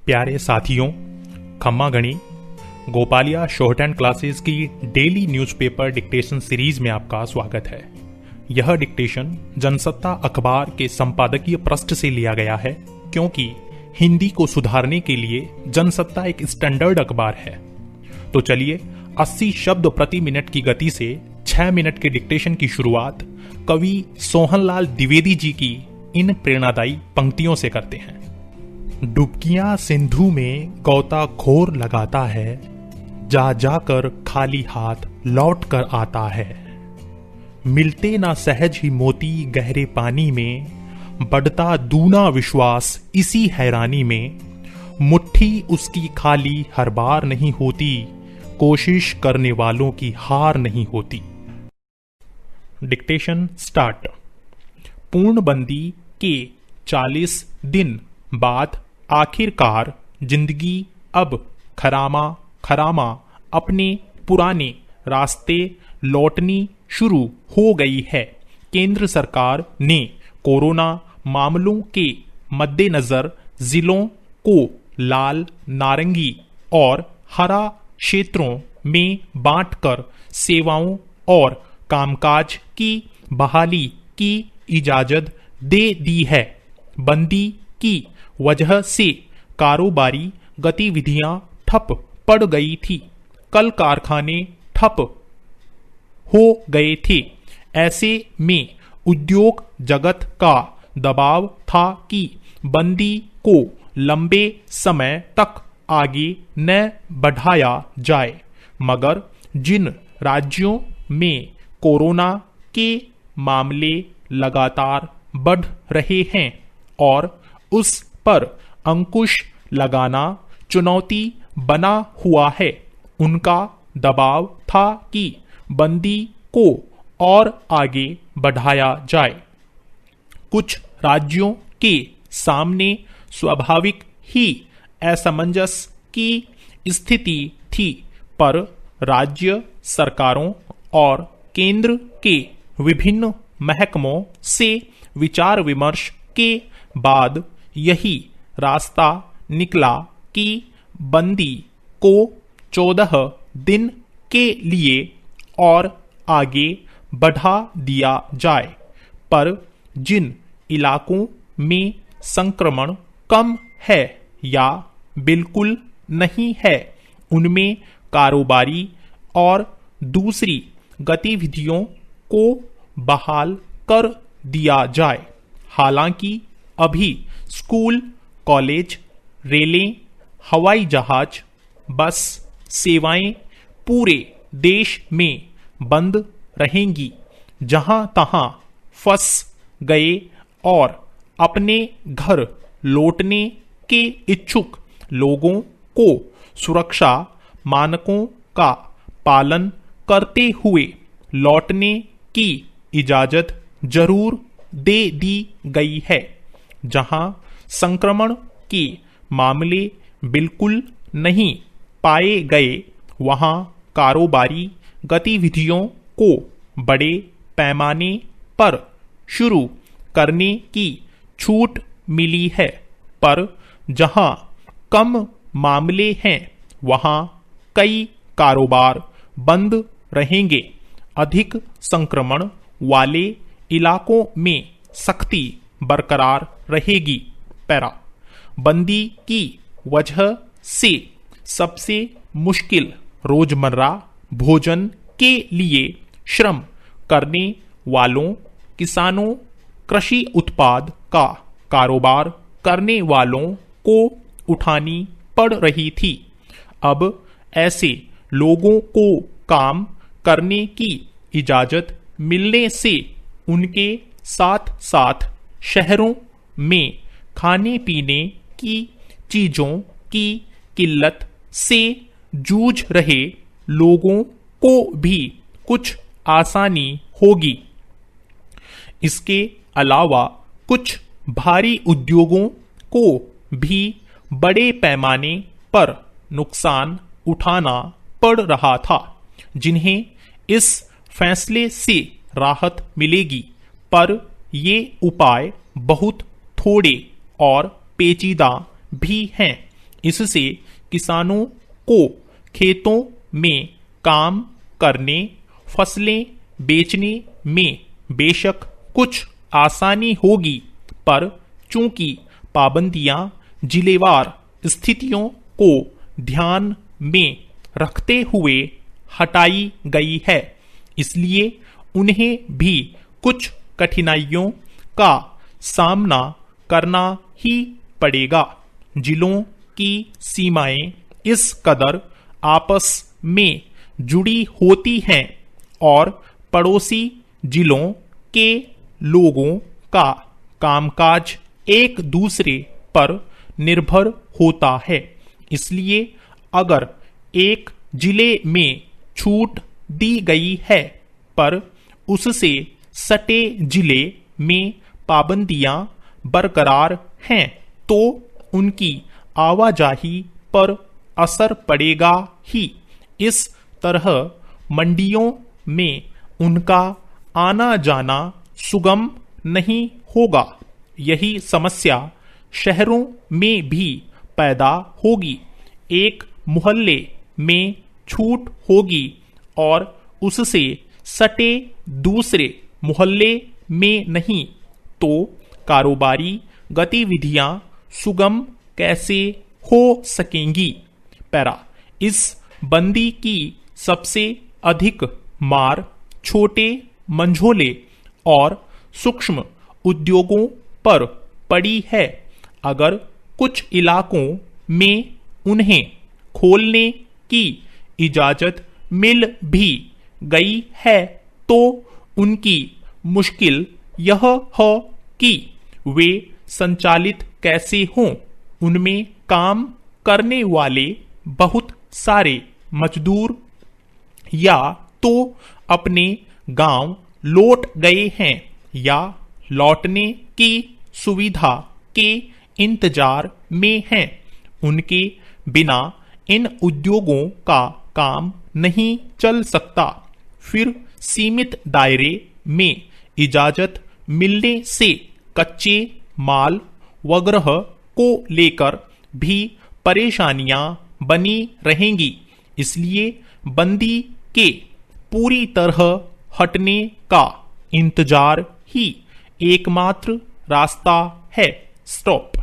प्यारे साथियों, खम्मा गणी गोपालिया शॉर्ट हैंड क्लासेस की डेली न्यूज़पेपर डिक्टेशन सीरीज में आपका स्वागत है। यह डिक्टेशन जनसत्ता अखबार के संपादकीय पृष्ठ से लिया गया है, क्योंकि हिंदी को सुधारने के लिए जनसत्ता एक स्टैंडर्ड अखबार है। तो चलिए 80 शब्द प्रति मिनट की गति से 6 मिनट के डिक्टेशन की शुरुआत कवि सोहनलाल द्विवेदी जी की इन प्रेरणादायी पंक्तियों से करते हैं। डुबकियां सिंधु में गोताखोर लगाता है, जा जाकर खाली हाथ लौट कर आता है। मिलते ना सहज ही मोती गहरे पानी में, बढ़ता दूना विश्वास इसी हैरानी में। मुट्ठी उसकी खाली हर बार नहीं होती, कोशिश करने वालों की हार नहीं होती। Dictation start. पूर्णबंदी के 40 दिन बाद आखिरकार जिंदगी अब खरामा अपने पुराने रास्ते लौटनी शुरू हो गई है। केंद्र सरकार ने कोरोना मामलों के मद्देनजर जिलों को लाल, नारंगी और हरा क्षेत्रों में बांटकर सेवाओं और कामकाज की बहाली की इजाजत दे दी है। बंदी की वजह से कारोबारी गतिविधियां ठप पड़ गई थी। कल कारखाने ठप हो गए थे। ऐसे में उद्योग जगत का दबाव था कि बंदी को लंबे समय तक आगे न बढ़ाया जाए, मगर जिन राज्यों में कोरोना के मामले लगातार बढ़ रहे हैं और उस पर अंकुश लगाना चुनौती बना हुआ है, उनका दबाव था कि बंदी को और आगे बढ़ाया जाए। कुछ राज्यों के सामने स्वाभाविक ही असमंजस की स्थिति थी, पर राज्य सरकारों और केंद्र के विभिन्न महकमों से विचार विमर्श के बाद यही रास्ता निकला कि बंदी को 14 दिन के लिए और आगे बढ़ा दिया जाए, पर जिन इलाकों में संक्रमण कम है या बिल्कुल नहीं है, उनमें कारोबारी और दूसरी गतिविधियों को बहाल कर दिया जाए। हालांकि अभी स्कूल, कॉलेज, रेलें, हवाई जहाज, बस सेवाएं पूरे देश में बंद रहेंगी। जहां तहां फंस गए और अपने घर लौटने के इच्छुक लोगों को सुरक्षा मानकों का पालन करते हुए लौटने की इजाजत जरूर दे दी गई है। जहां संक्रमण के मामले बिल्कुल नहीं पाए गए, वहां कारोबारी गतिविधियों को बड़े पैमाने पर शुरू करने की छूट मिली है, पर जहां कम मामले हैं, वहां कई कारोबार बंद रहेंगे। अधिक संक्रमण वाले इलाकों में सख्ती बरकरार रहेगी। पैरा। बंदी की वजह से सबसे मुश्किल रोजमर्रा भोजन के लिए श्रम करने वालों, किसानों, कृषि उत्पाद का कारोबार करने वालों को उठानी पड़ रही थी। अब ऐसे लोगों को काम करने की इजाजत मिलने से उनके साथ साथ शहरों में खाने पीने की चीजों की किल्लत से जूझ रहे लोगों को भी कुछ आसानी होगी। इसके अलावा कुछ भारी उद्योगों को भी बड़े पैमाने पर नुकसान उठाना पड़ रहा था, जिन्हें इस फैसले से राहत मिलेगी, पर ये उपाय बहुत थोड़े और पेचीदा भी हैं। इससे किसानों को खेतों में काम करने, फसलें बेचने में बेशक कुछ आसानी होगी, पर चूंकि पाबंदियां जिलेवार स्थितियों को ध्यान में रखते हुए हटाई गई है, इसलिए उन्हें भी कुछ कठिनाइयों का सामना करना ही पड़ेगा। जिलों की सीमाएं इस कदर आपस में जुड़ी होती हैं और पड़ोसी जिलों के लोगों का कामकाज एक दूसरे पर निर्भर होता है, इसलिए अगर एक जिले में छूट दी गई है पर उससे सटे जिले में पाबंदियां बरकरार हैं, तो उनकी आवाजाही पर असर पड़ेगा ही। इस तरह मंडियों में उनका आना जाना सुगम नहीं होगा। यही समस्या शहरों में भी पैदा होगी। एक मोहल्ले में छूट होगी और उससे सटे दूसरे मोहल्ले में नहीं, तो कारोबारी गतिविधियां सुगम कैसे हो सकेंगी। पैरा, इस बंदी की सबसे अधिक मार छोटे मंझोले और सूक्ष्म उद्योगों पर पड़ी है। अगर कुछ इलाकों में उन्हें खोलने की इजाजत मिल भी गई है, तो उनकी मुश्किल यह है कि वे संचालित कैसे हों। उनमें काम करने वाले बहुत सारे मजदूर या तो अपने गांव लौट गए हैं या लौटने की सुविधा के इंतजार में हैं। उनके बिना इन उद्योगों का काम नहीं चल सकता। फिर सीमित दायरे में इजाजत मिलने से कच्चे माल वगैरह को लेकर भी परेशानियां बनी रहेंगी। इसलिए बंदी के पूरी तरह हटने का इंतजार ही एकमात्र रास्ता है। स्टॉप।